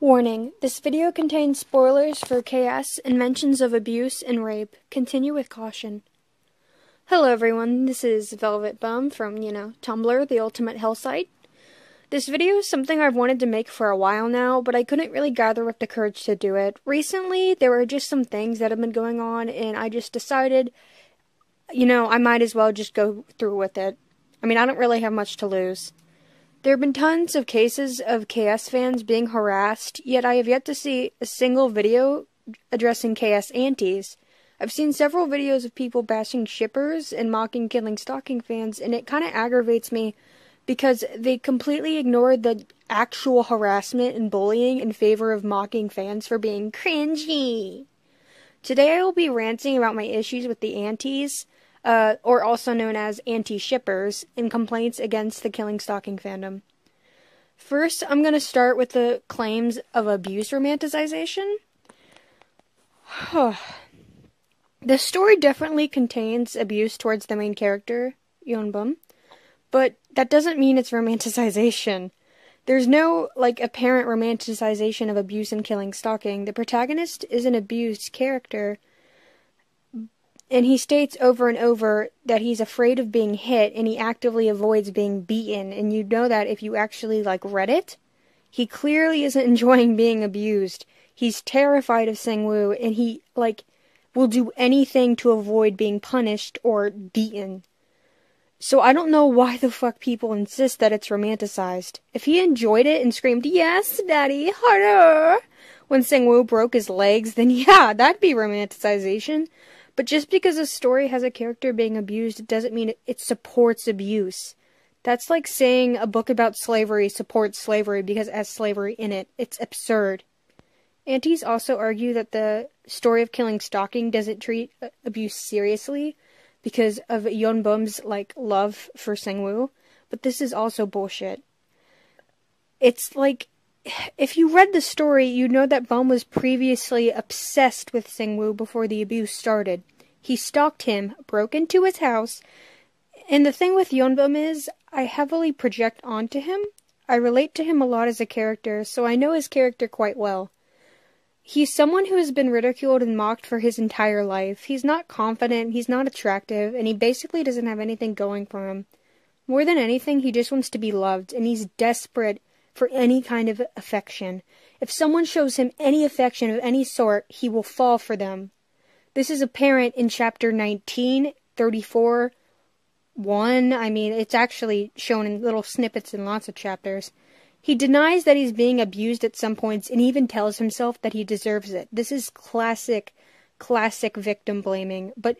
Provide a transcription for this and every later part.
Warning, this video contains spoilers for KS and mentions of abuse and rape. Continue with caution. Hello everyone, this is Velvet Bum from, Tumblr, the ultimate hell site. This video is something I've wanted to make for a while now, but I couldn't really gather up the courage to do it. Recently, there were just some things that have been going on, and I just decided, I might as well just go through with it. I don't really have much to lose. There have been tons of cases of KS fans being harassed, yet I have yet to see a single video addressing KS antis. I've seen several videos of people bashing shippers and mocking killing stalking fans, and it kind of aggravates me because they completely ignored the actual harassment and bullying in favor of mocking fans for being cringy. Today I will be ranting about my issues with the antis, or also known as anti-shippers, and complaints against the killing stalking fandom. First, I'm going to start with the claims of abuse romanticization. The story definitely contains abuse towards the main character, Yeonbum, but that doesn't mean it's romanticization. There's no, apparent romanticization of abuse and killing stalking. The protagonist is an abused character, and he states over and over that he's afraid of being hit, and he actively avoids being beaten, and you know that if you actually, read it. He clearly isn't enjoying being abused. He's terrified of Sangwoo, and he, will do anything to avoid being punished or beaten. So I don't know why the fuck people insist that it's romanticized. If he enjoyed it and screamed, "Yes, daddy, harder!" when Sangwoo broke his legs, then yeah, that'd be romanticization. But just because a story has a character being abused, it doesn't mean it supports abuse. That's like saying a book about slavery supports slavery because it has slavery in it. It's absurd. Antis also argue that the story of killing stalking doesn't treat abuse seriously because of Yeonbum's, love for Sangwoo. But this is also bullshit. It's if you read the story, you know that Bum was previously obsessed with Sangwoo before the abuse started. He stalked him, broke into his house, and the thing with Yeonbum is, I heavily project onto him. I relate to him a lot as a character, so I know his character quite well. He's someone who has been ridiculed and mocked for his entire life. He's not confident, he's not attractive, and he basically doesn't have anything going for him. More than anything, he just wants to be loved, and he's desperate for any kind of affection. If someone shows him any affection of any sort, he will fall for them. This is apparent in chapter 19, 34, 1. It's actually shown in little snippets in lots of chapters. He denies that he's being abused at some points and even tells himself that he deserves it. This is classic victim blaming, but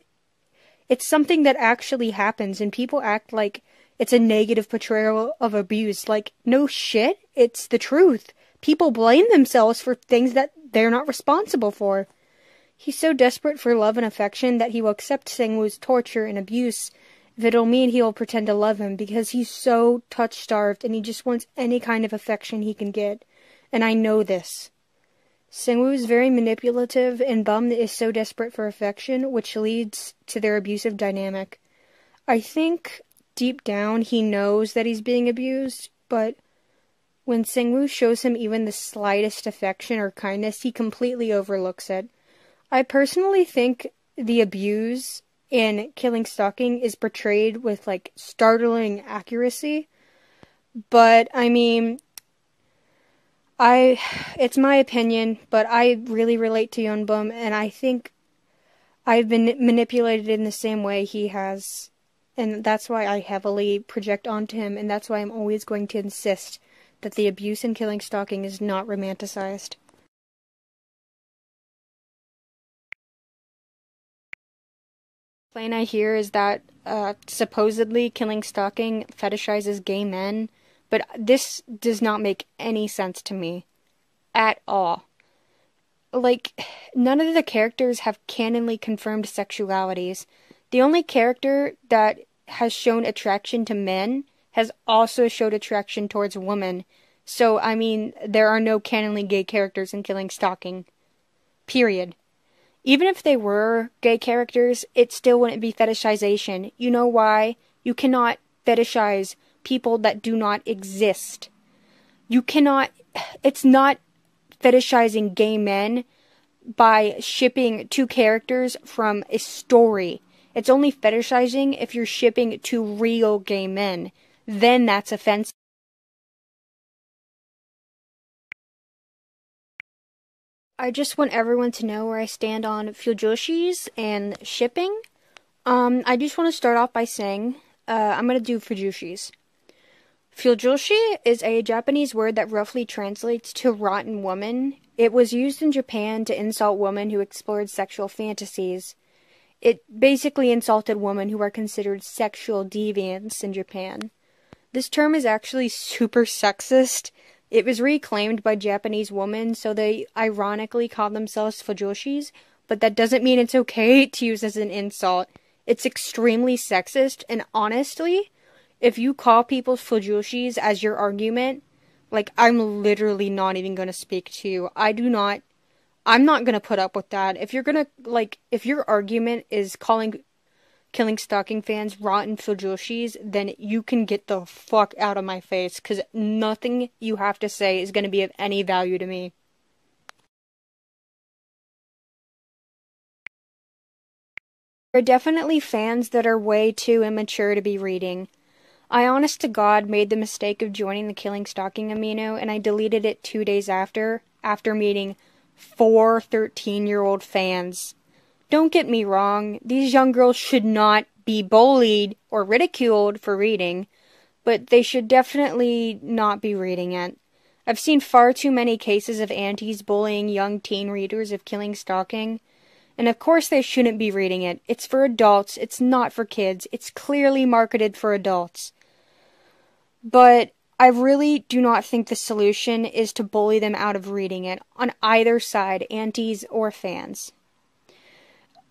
it's something that actually happens, and people act like it's a negative portrayal of abuse. No shit, it's the truth. People blame themselves for things that they're not responsible for. He's so desperate for love and affection that he will accept Sangwoo's torture and abuse if it'll mean he will pretend to love him, because he's so touch-starved and he just wants any kind of affection he can get. And I know this. Sangwoo is very manipulative, and Bum is so desperate for affection, which leads to their abusive dynamic. I think deep down he knows that he's being abused, but when Sangwoo shows him even the slightest affection or kindness, he completely overlooks it. I personally think the abuse in killing stalking is portrayed with, startling accuracy, but, it's my opinion, but I really relate to Yeonbum, and I think I've been manipulated in the same way he has. And that's why I heavily project onto him, and that's why I'm always going to insist that the abuse in killing stalking is not romanticized. The complaint I hear is that supposedly killing stalking fetishizes gay men, but this does not make any sense to me. At all. None of the characters have canonly confirmed sexualities. The only character that has shown attraction to men has also showed attraction towards women. So, there are no canonly gay characters in killing stalking. Period. Even if they were gay characters, it still wouldn't be fetishization. You know why? You cannot fetishize people that do not exist. You cannot... It's not fetishizing gay men by shipping two characters from a story. It's only fetishizing if you're shipping two real gay men. Then that's offensive. I just want everyone to know where I stand on fujoshis and shipping. I just want to start off by saying, I'm gonna do fujoshis. Fujoshi is a Japanese word that roughly translates to rotten woman. It was used in Japan to insult women who explored sexual fantasies. It basically insulted women who are considered sexual deviants in Japan. This term is actually super sexist. It was reclaimed by Japanese women, so they ironically call themselves fujoshis, but that doesn't mean it's okay to use as an insult. It's extremely sexist, and honestly, if you call people fujoshis as your argument, like, I'm literally not even gonna speak to you. I'm not gonna put up with that. If your argument is killing stalking fans rotten fujoshis, then you can get the fuck out of my face, because nothing you have to say is gonna be of any value to me. There are definitely fans that are way too immature to be reading. I honest to God made the mistake of joining the Killing Stalking Amino, and I deleted it 2 days after meeting 4 13-year-old fans. Don't get me wrong, these young girls should not be bullied or ridiculed for reading, but they should definitely not be reading it. I've seen far too many cases of aunties bullying young teen readers of Killing Stalking, and of course they shouldn't be reading it. It's for adults, it's not for kids, it's clearly marketed for adults. But I really do not think the solution is to bully them out of reading it, on either side, aunties or fans.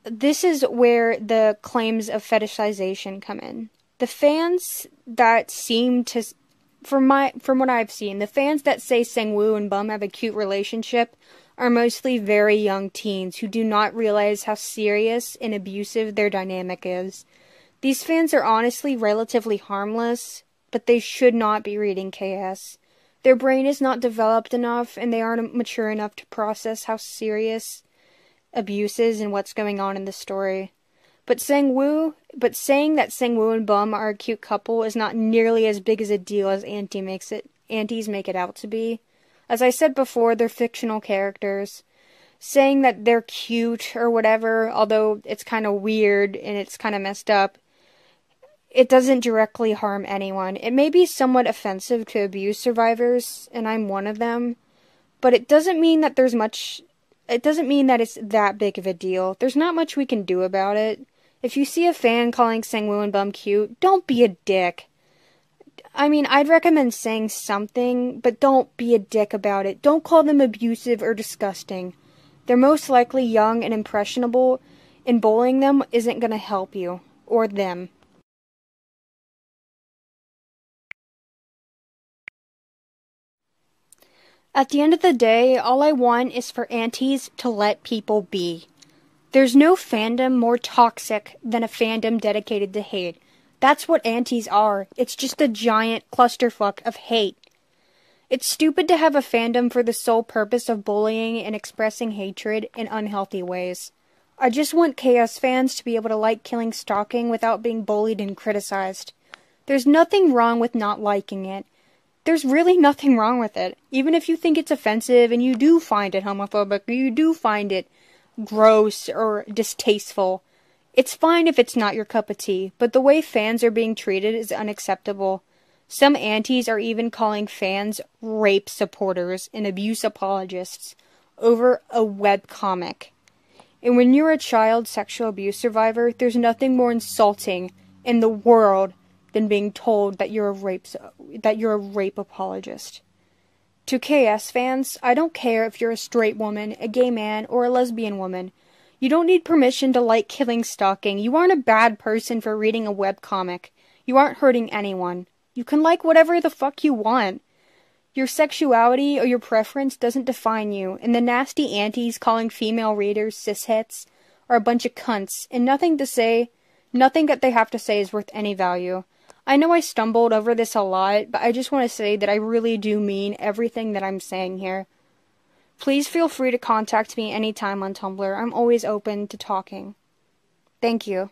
This is where the claims of fetishization come in. The fans that seem to, from what I've seen, the fans that say Sangwoo and Bum have a cute relationship are mostly very young teens who do not realize how serious and abusive their dynamic is. These fans are honestly relatively harmless, but they should not be reading KS. Their brain is not developed enough, and they aren't mature enough to process how serious abuse is and what's going on in the story. But saying that Sangwoo and Bum are a cute couple is not nearly as big as a deal as aunties make it out to be. As I said before, they're fictional characters. Saying that they're cute or whatever, although it's kind of weird and it's kind of messed up, it doesn't directly harm anyone. It may be somewhat offensive to abuse survivors, and I'm one of them, but it doesn't mean that it's that big of a deal. There's not much we can do about it. If you see a fan calling Sangwoo and Bum cute, don't be a dick. I mean, I'd recommend saying something, but don't be a dick about it. Don't call them abusive or disgusting. They're most likely young and impressionable, and bullying them isn't gonna help you, or them. At the end of the day, all I want is for aunties to let people be. There's no fandom more toxic than a fandom dedicated to hate. That's what aunties are. It's just a giant clusterfuck of hate. It's stupid to have a fandom for the sole purpose of bullying and expressing hatred in unhealthy ways. I just want Chaos fans to be able to like Killing Stalking without being bullied and criticized. There's nothing wrong with not liking it. There's really nothing wrong with it. Even if you think it's offensive and you do find it homophobic or you do find it gross or distasteful, it's fine if it's not your cup of tea, but the way fans are being treated is unacceptable. Some aunties are even calling fans rape supporters and abuse apologists over a webcomic. And when you're a child sexual abuse survivor, there's nothing more insulting in the world than being told that you're a rape apologist. To KS fans, I don't care if you're a straight woman, a gay man, or a lesbian woman. You don't need permission to like Killing Stalking. You aren't a bad person for reading a webcomic. You aren't hurting anyone. You can like whatever the fuck you want. Your sexuality or your preference doesn't define you, and the nasty aunties calling female readers cishets are a bunch of cunts, and nothing that they have to say is worth any value. I know I stumbled over this a lot, but I just want to say that I really do mean everything that I'm saying here. Please feel free to contact me anytime on Tumblr. I'm always open to talking. Thank you.